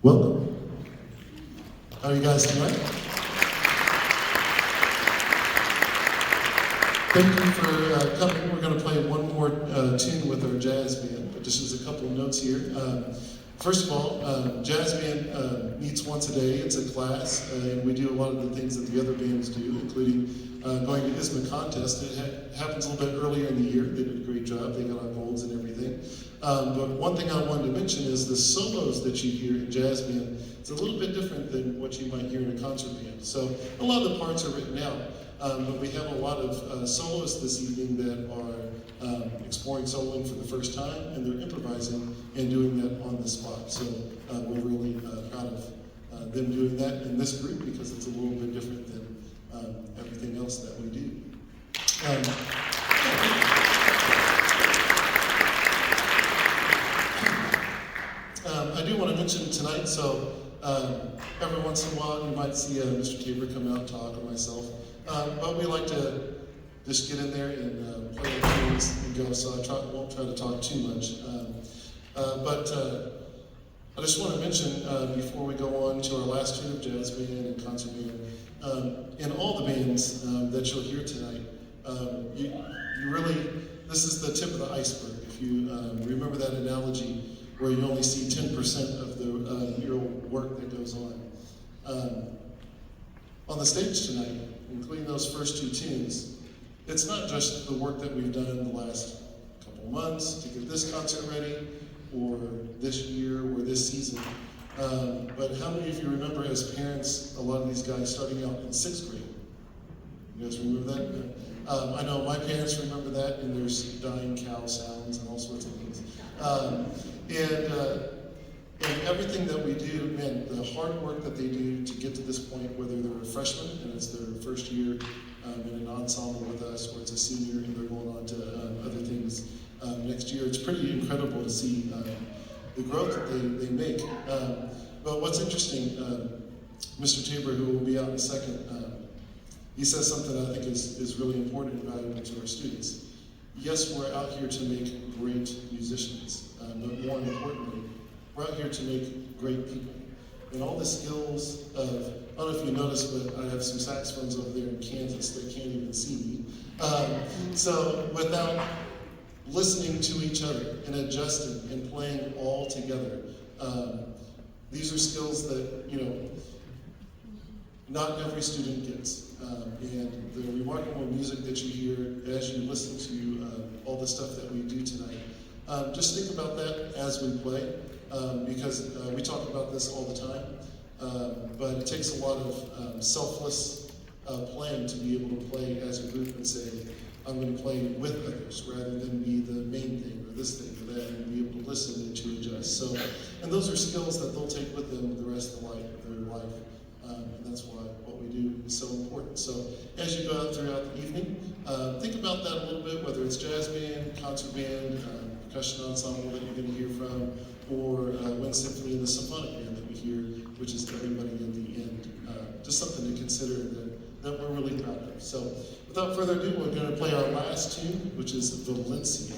Welcome. How are you guys tonight? Thank you for coming. We're going to play one more tune with our jazz band, but just as a couple of notes here. First of all, jazz band meets once a day. It's a class, and we do a lot of the things that the other bands do, including going to ISMA contest. It happens a little bit earlier in the year. They did a great job. They got on golds and everything. But one thing I wanted to mention is the solos that you hear in jazz band. It's a little bit different than what you might hear in a concert band. So a lot of the parts are written out, but we have a lot of soloists this evening that are exploring soloing for the first time, and they're improvising and doing that on the spot. So we're really proud of them doing that in this group because it's a little bit different than everything else that we do. I do want to mention tonight, so every once in a while you might see Mr. Tabor come out and talk, or myself, but we like to just get in there and play our tunes and go, so I won't try to talk too much. But I just want to mention, before we go on to our last tune of jazz band and concert band, in all the bands that you'll hear tonight, you really, this is the tip of the iceberg. If you remember that analogy where you only see 10% of the real work that goes on. On the stage tonight, including those first two tunes, it's not just the work that we've done in the last couple months to get this concert ready, or this year, or this season. But how many of you remember as parents, a lot of these guys starting out in 6th grade? You guys remember that? I know my parents remember that, and there's dying cow sounds and all sorts of things. And everything that we do, man, the hard work that they do to get to this point, whether they're a freshman and it's their first year in an ensemble with us, or it's a senior and they're going on to other things next year, it's pretty incredible to see the growth that they make. But what's interesting, Mr. Tabor, who will be out in a second, he says something I think is really important and valuable to our students. Yes, we're out here to make great musicians, but more importantly, we're out here to make great people. And all the skills of, I don't know if you noticed, but I have some saxophones over there in Kansas that can't even see me. So without listening to each other and adjusting and playing all together, these are skills that, you know, not every student gets. And the remarkable music that you hear as you listen to all the stuff that we do tonight, just think about that as we play, because we talk about this all the time, but it takes a lot of selfless playing to be able to play as a group and say, I'm going to play with others rather than be the main thing or this thing or that, and be able to listen and to adjust. So, and those are skills that they'll take with them the rest of their life. And that's why what we do is so important. So as you go out throughout the evening, think about that a little bit, whether it's jazz band, concert band, percussion ensemble that you're going to hear from, or Wind Symphony and the Symphonic Band that we hear, which is everybody in the end. Just something to consider that we're really proud of. So without further ado, we're going to play our last tune, which is Valencia.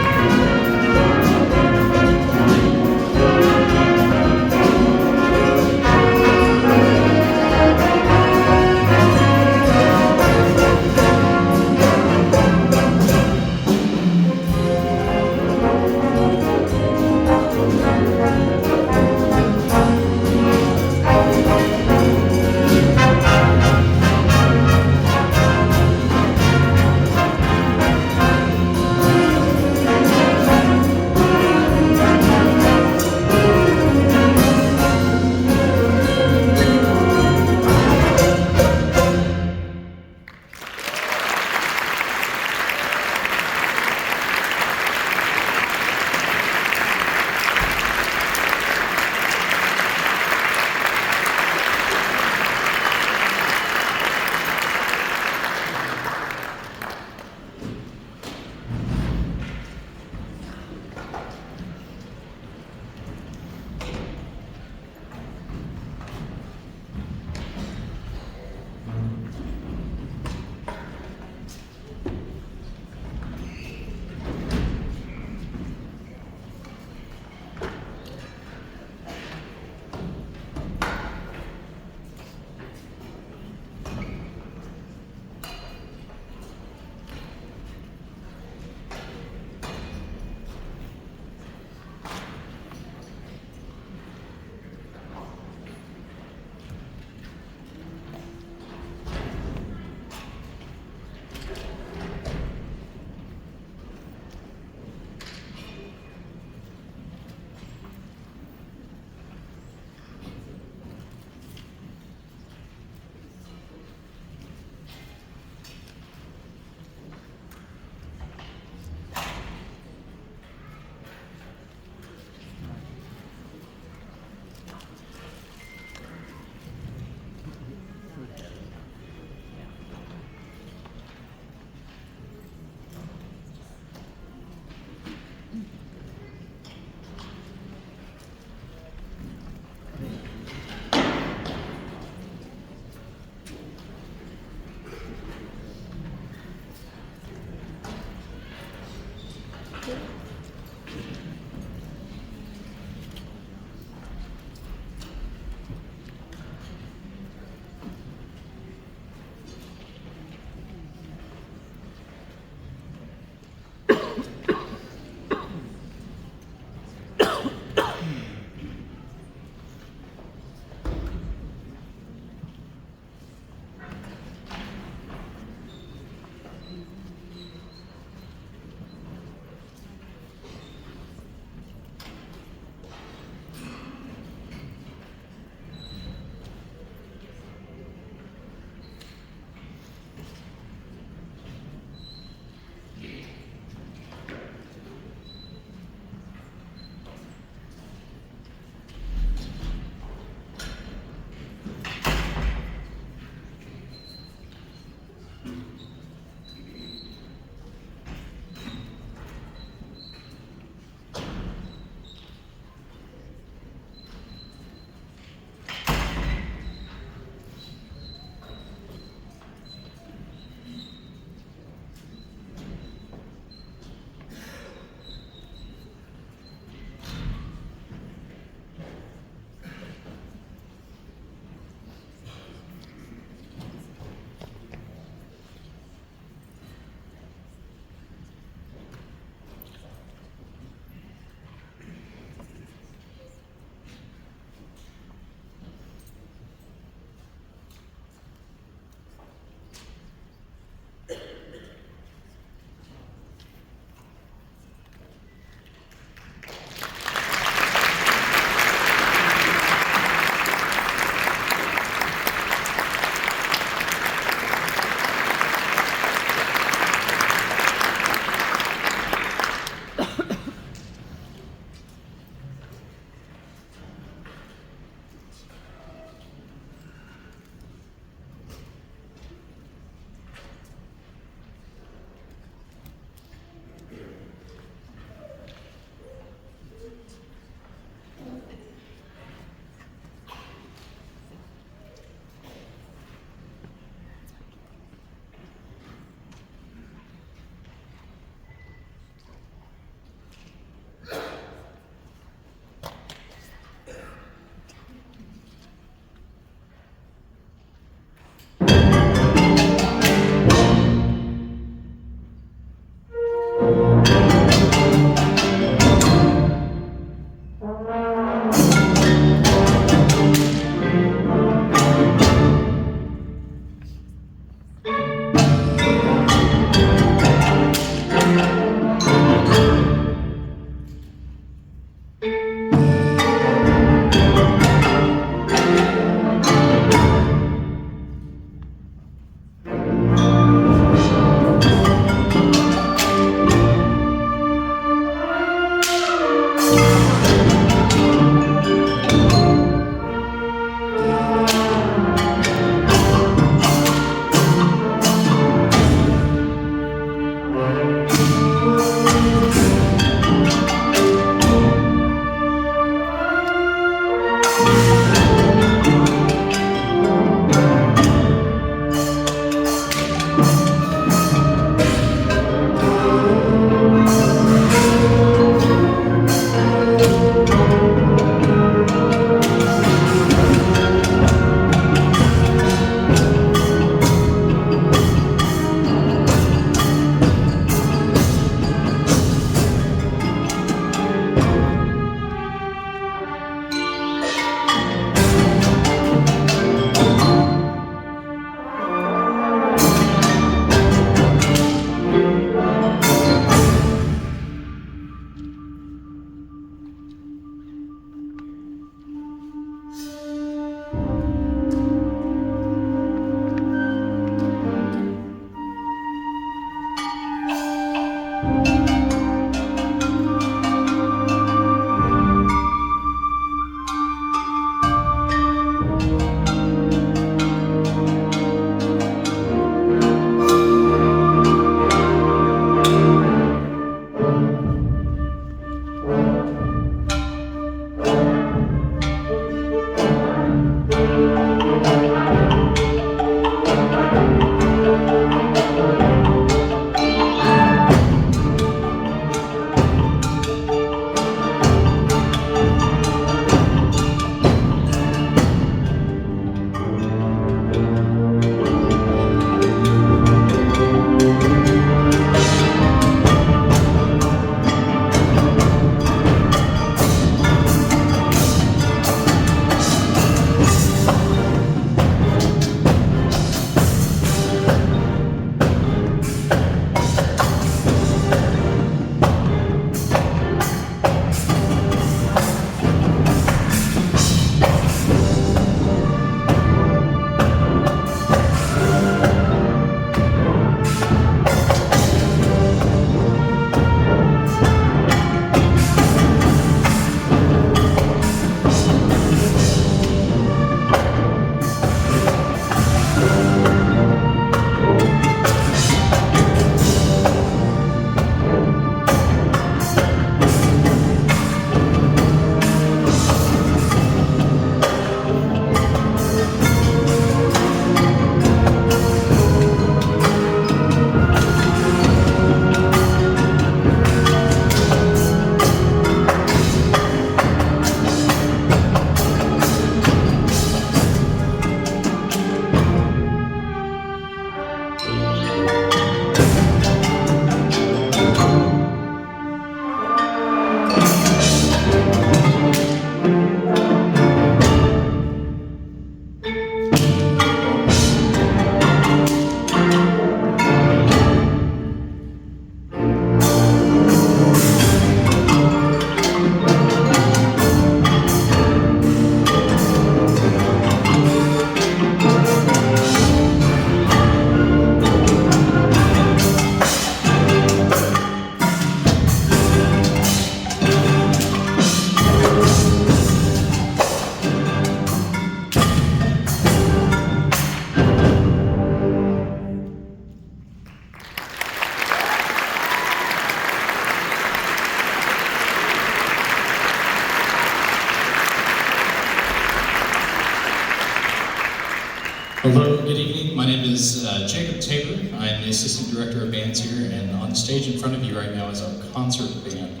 Hello, good evening. My name is Jacob Tabor. I'm the Assistant Director of Bands here, and on stage in front of you right now is our concert band.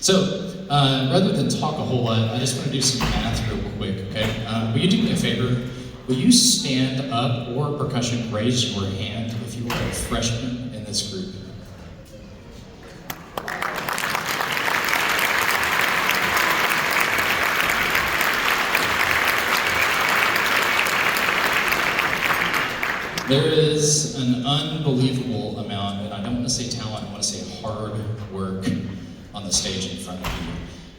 So, rather than talk a whole lot, I just want to do some math real quick, okay? Will you do me a favor? Will you stand up or percussion raise your hand if you are a freshman in this group? There is an unbelievable amount, and I don't want to say talent, I want to say hard work on the stage in front of you.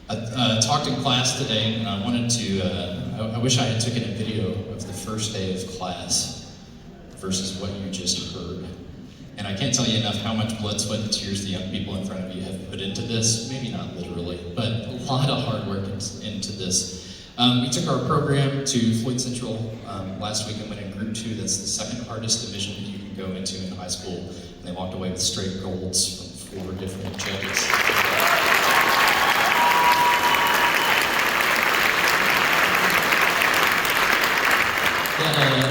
I talked in class today, and I wanted to, I wish I had taken a video of the first day of class versus what you just heard. And I can't tell you enough how much blood, sweat, and tears the young people in front of you have put into this. Maybe not literally, but a lot of hard work into this. We took our program to Floyd Central last week and went in Group 2. That's the second hardest division that you can go into in high school. And they walked away with straight golds from 4 different judges.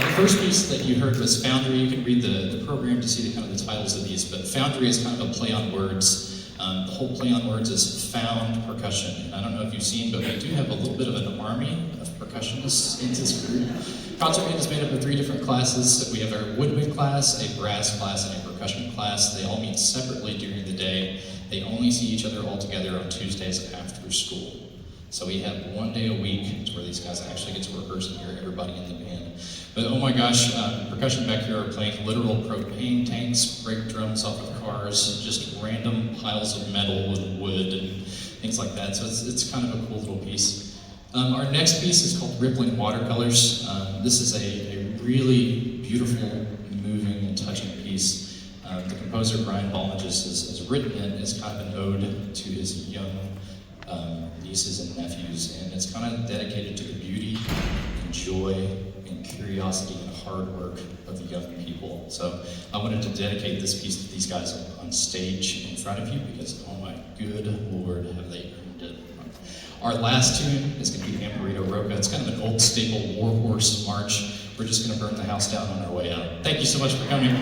The first piece that you heard was Foundry. You can read the program to see the kind of the titles of these, but Foundry is kind of a play on words. The whole play on words is found percussion. And I don't know if you've seen, but we do have a little bit of an army of percussionists in this group. Concert band is made up of 3 different classes. We have our woodwind class, a brass class, and a percussion class. They all meet separately during the day. They only see each other all together on Tuesdays after school. So we have 1 day a week where these guys actually get to rehearse and hear everybody in the band. But oh my gosh, percussion back here are playing literal propane tanks, brake drums off of cars, just random piles of metal and wood and things like that. So it's kind of a cool little piece. Our next piece is called Rippling Watercolors. This is a really beautiful, moving, and touching piece. The composer, Brian Balmages, has written it as kind of an ode to his young nieces and nephews, and it's kind of dedicated to the beauty and joy and curiosity and hard work of the young people. So I wanted to dedicate this piece to these guys on stage in front of you because, oh my good Lord, have they earned it. Our last tune is going to be Amparito, Roca. It's kind of an old staple warhorse march. We're just going to burn the house down on our way out. Thank you so much for coming.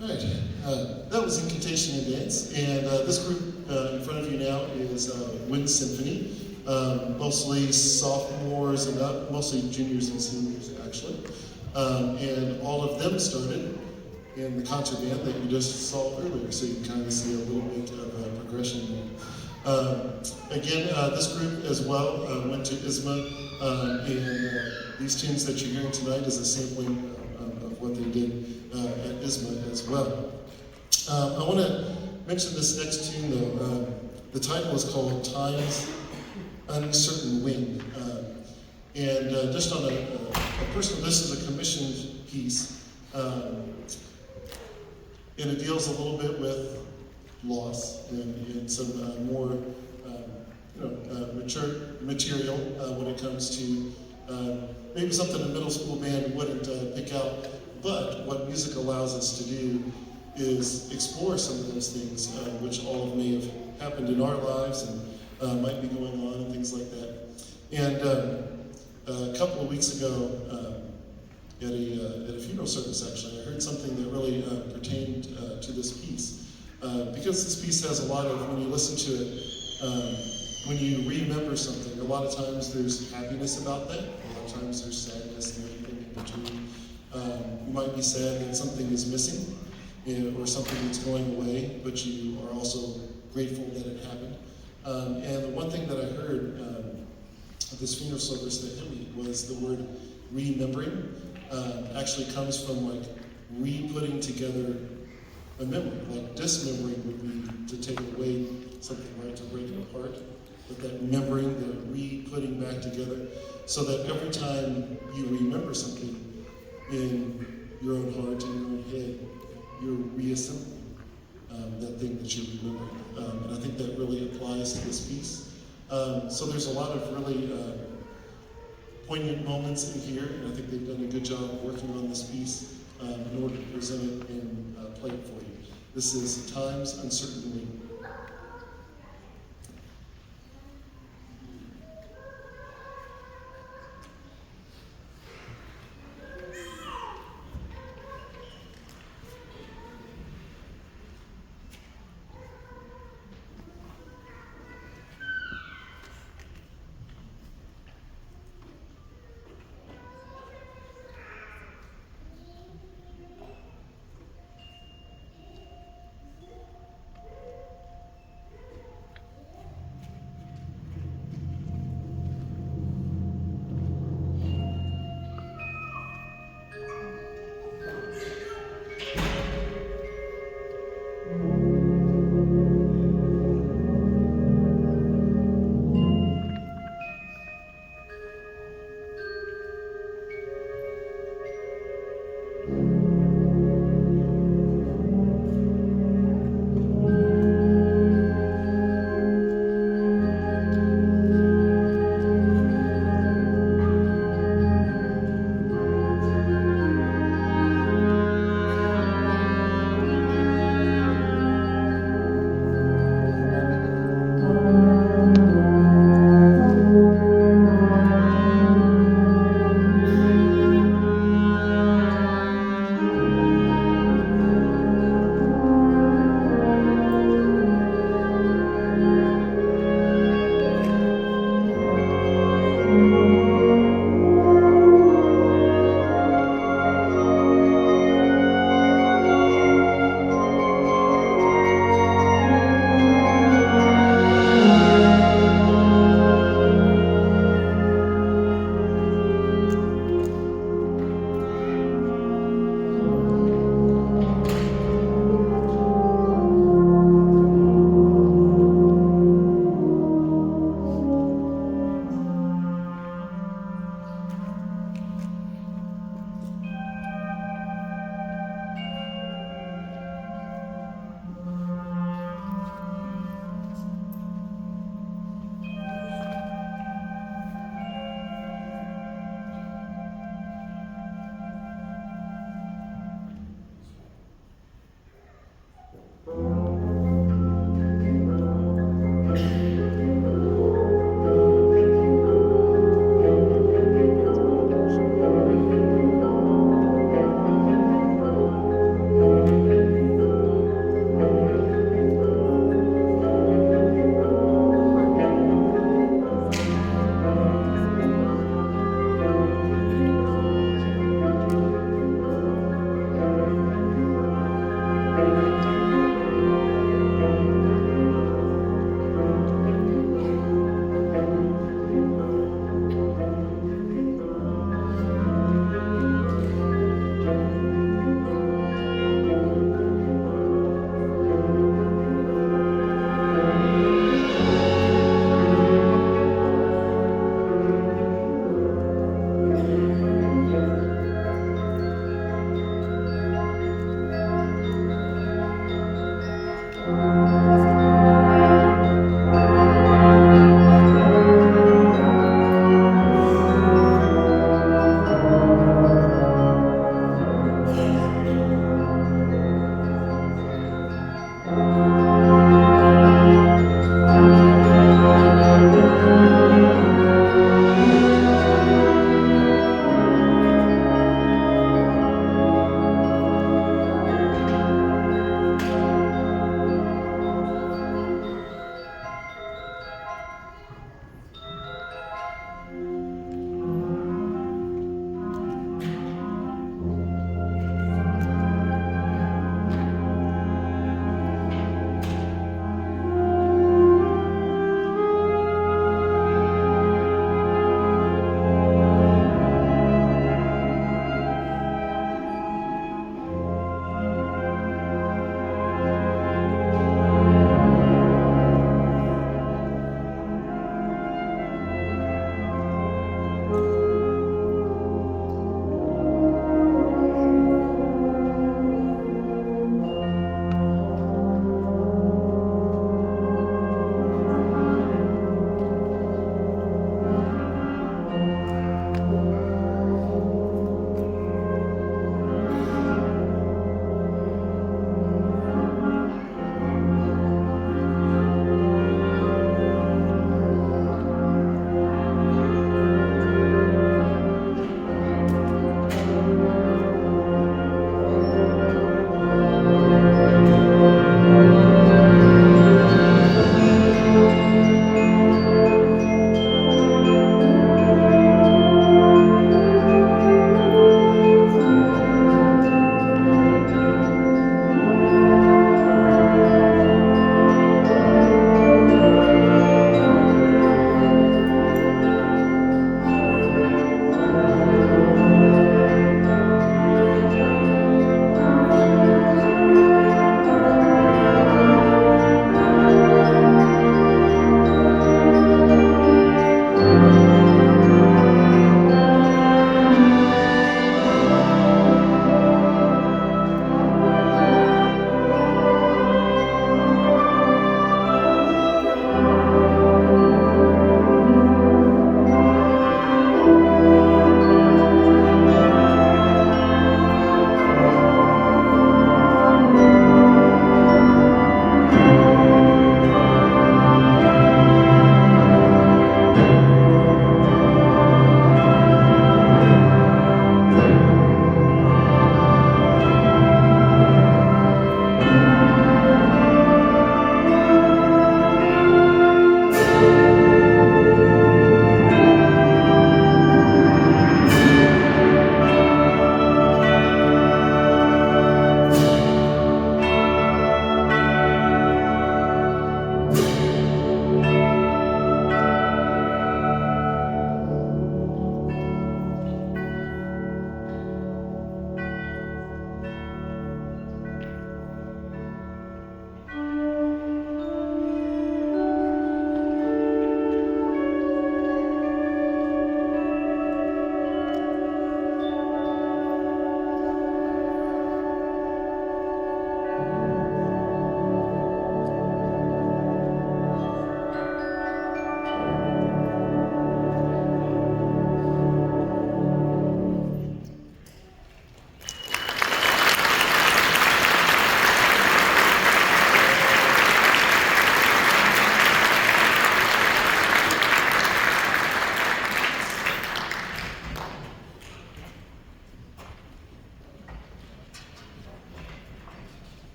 All right, that was Incantation and Dance, and this group in front of you now is Wind Symphony, mostly sophomores and up, mostly juniors and seniors actually, and all of them started in the concert band that you just saw earlier, so you can kind of see a little bit of progression. Again, this group as well went to ISMA, and these tunes that you're hearing tonight is a sampling of what they did at ISMA as well. I want to mention this next tune though. The title is called Time's Uncertain Wind. And just on a personal, this is a commissioned piece. And it deals a little bit with loss and some more mature material when it comes to maybe something a middle school band wouldn't pick out. But what music allows us to do is explore some of those things, which all may have happened in our lives and might be going on and things like that. And a couple of weeks ago, at a funeral service, actually, I heard something that really pertained to this piece. Because this piece has a lot of, when you listen to it, when you remember something, a lot of times there's happiness about that, a lot of times there's sadness and everything in between. You might be sad that something is missing, or something that's going away, but you are also grateful that it happened. And the one thing that I heard at this funeral service that hit me was the word remembering. Actually comes from like re-putting together a memory. Like dismembering would be to take away something, right, to break it apart. But that remembering, the re-putting back together, so that every time you remember something in your own heart, in your own head, you're reassembling that thing that you're remembering. And I think that really applies to this piece. So there's a lot of really poignant moments in here, and I think they've done a good job of working on this piece in order to present it and play it for you. This is Time's Uncertain Wind.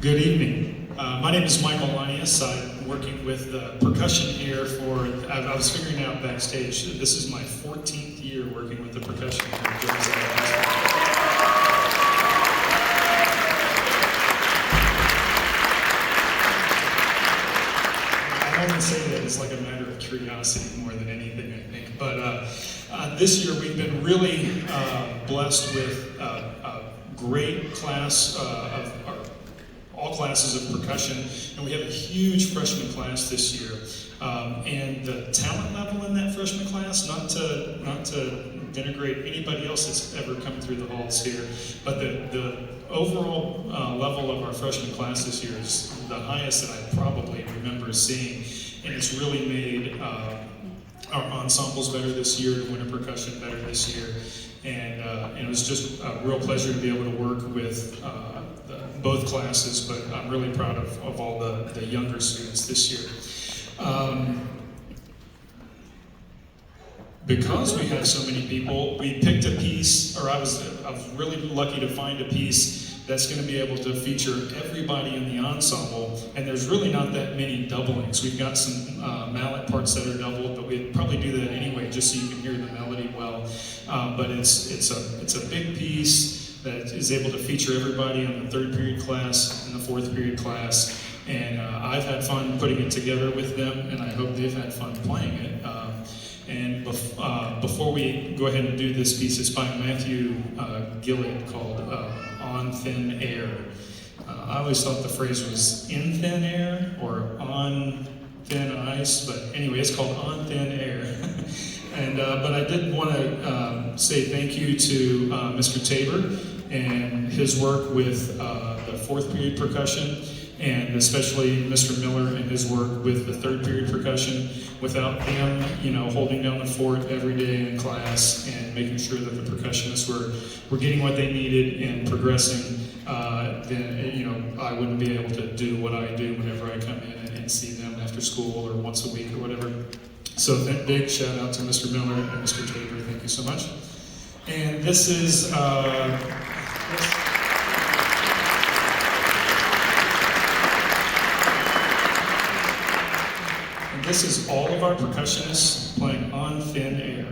Good evening. My name is Michael Launius. I'm working with percussion here I was figuring out backstage, this is my 14th year working with the percussion here at Jeffersonville. I only say that it's like a matter of curiosity more than anything, I think. But this year we've been really blessed with a great class of all classes of percussion, and we have a huge freshman class this year. And the talent level in that freshman class, not to denigrate anybody else that's ever come through the halls here, but the overall level of our freshman class this year is the highest that I probably remember seeing, and it's really made our ensembles better this year, the winter percussion better this year, and it was just a real pleasure to be able to work with both classes, but I'm really proud of all the younger students this year. Because we have so many people, we picked a piece, or I was really lucky to find a piece that's going to be able to feature everybody in the ensemble, and there's really not that many doublings. We've got some mallet parts that are doubled, but we'd probably do that anyway, just so you can hear the melody well. But it's a big piece that is able to feature everybody in the third period class and the fourth period class, and I've had fun putting it together with them, and I hope they've had fun playing it. And before we go ahead and do this piece, it's by Matthew Gillett, called On Thin Air. I always thought the phrase was in thin air or on thin ice, but anyway, it's called On Thin Air. And but I did want to say thank you to Mr. Tabor and his work with the fourth period percussion, and especially Mr. Miller and his work with the third period percussion. Without them, holding down the fort every day in class and making sure that the percussionists were getting what they needed and progressing, then I wouldn't be able to do what I do whenever I come in and see them after school or once a week or whatever. So that big shout out to Mr. Miller and Mr. Tabor. Thank you so much. And this is this is all of our percussionists playing On Thin Air.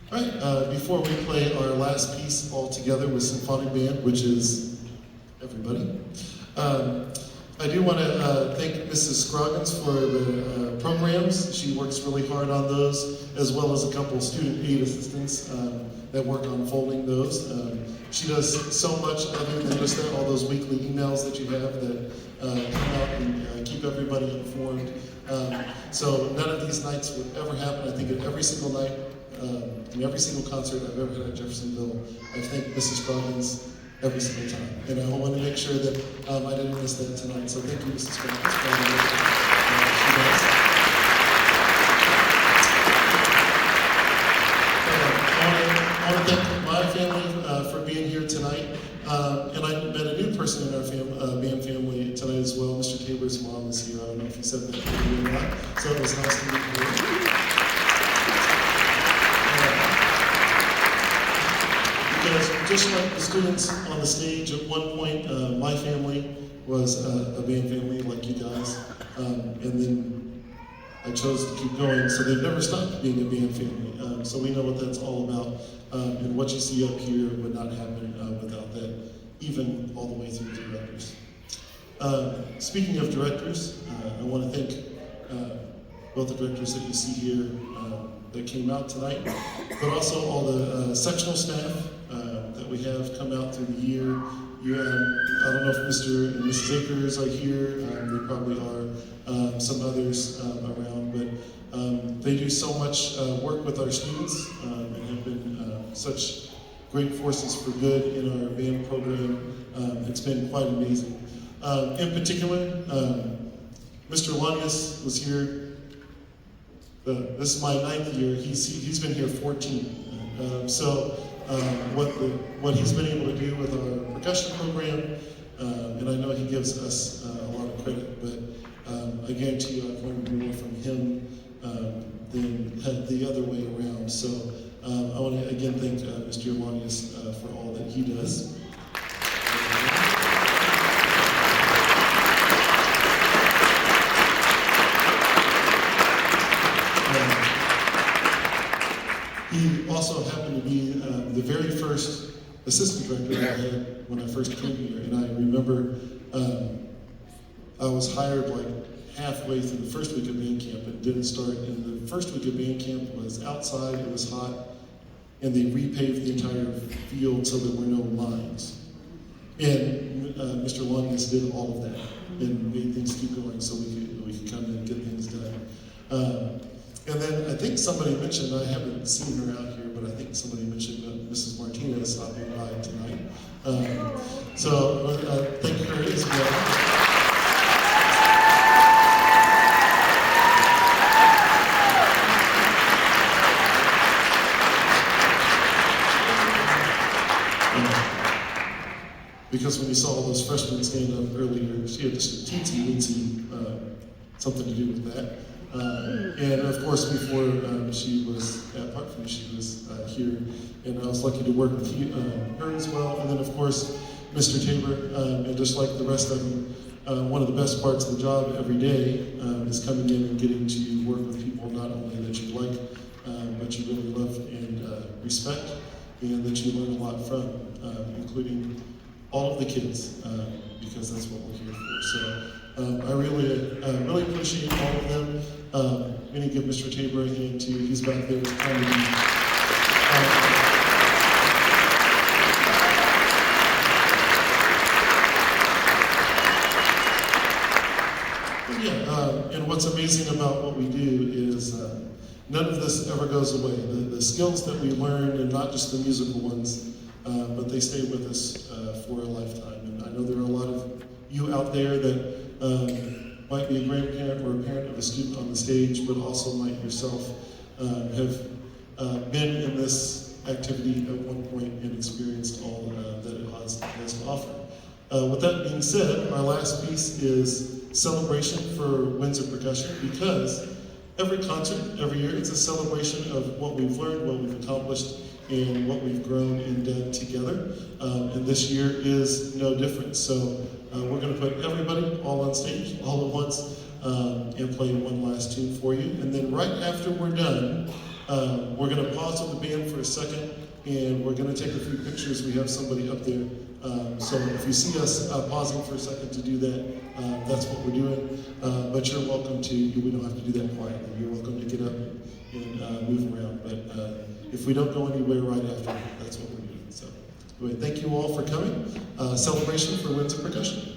All right, before we play our last piece all together with Symphonic Band, which is everybody, I do want to thank Mrs. Scroggins for the programs. She works really hard on those, as well as a couple student aid assistants that work on folding those. She does so much other than just that, all those weekly emails that you have that come out and keep everybody informed. So none of these nights would ever happen. I think at every single night, in every single concert I've ever had at Jeffersonville, I thank Mrs. Scroggins every single time. And I want to make sure that I didn't miss that tonight. So thank you, Mrs. Scroggins. I want to thank my family for being here tonight. And I met a new person in our band family tonight as well. Mr. Tabor's mom is here. I don't know if he said that to you or not. So it was nice to meet you. Because just like the students on the stage, at one point, my family was a band family like you guys. And then I chose to keep going, so they've never stopped being a band family. So we know what that's all about. And what you see up here would not happen without that, even all the way through the directors. Speaking of directors, I want to thank both the directors that you see here that came out tonight, but also all the sectional staff that we have come out through the year. I don't know if Mr. and Mrs. Akers are here. They probably are. Some others around, but they do so much work with our students and have been such great forces for good in our band program. It's been quite amazing. In particular, Mr. Launius was here. This is my 9th year. He's been here 14. So what he's been able to do with our percussion program, and I know he gives us a lot of credit, but I guarantee you I've learned more from him than the other way around. So I want to again thank Mr. Launius for all that he does. He also happened to be the very first assistant director I had when I first came here, and I remember I was hired like halfway through the first week of band camp. It didn't start, and the first week of band camp was outside, it was hot, and they repaved the entire field so there were no lines. And Mr. Launius did all of that and made things keep going so we could come in and get things done. And then I think somebody mentioned, I haven't seen her out here, but I think somebody mentioned Mrs. Martinez stopping by tonight. So thank her as well. Because when you saw all those freshmen stand up earlier, she had just a teensy-weensy something to do with that. And of course, before she was at Parkview, she was here, and I was lucky to work with her as well. And then, of course, Mr. Tabor, and just like the rest of them, one of the best parts of the job every day is coming in and getting to work with people not only that you like, but you really love and respect, and that you learn a lot from, including all of the kids, because that's what we're here for. So I really appreciate all of them. I'm going to give Mr. Tabor a hand too. He's back there trying to and what's amazing about what we do is none of this ever goes away. The skills that we learn, and not just the musical ones, but they stay with us for a lifetime. And I know there are a lot of you out there that might be a grandparent or a parent of a student on the stage, but also might yourself have been in this activity at one point and experienced all that it has to offer. With that being said, our last piece is celebration for Windsor Percussion, because every concert, every year, it's a celebration of what we've learned, what we've accomplished, and what we've grown and done together. And this year is no different. So we're going to put everybody all on stage, all at once, and play one last tune for you. And then right after we're done, We're going to pause with the band for a second, and we're going to take a few pictures. We have somebody up there. So if you see us pausing for a second to do that, that's what we're doing. But you're welcome to, we don't have to do that quietly. You're welcome to get up and move around. But if we don't go anywhere right after, that's what we're doing. So anyway, thank you all for coming. Celebration for Winds of Percussion.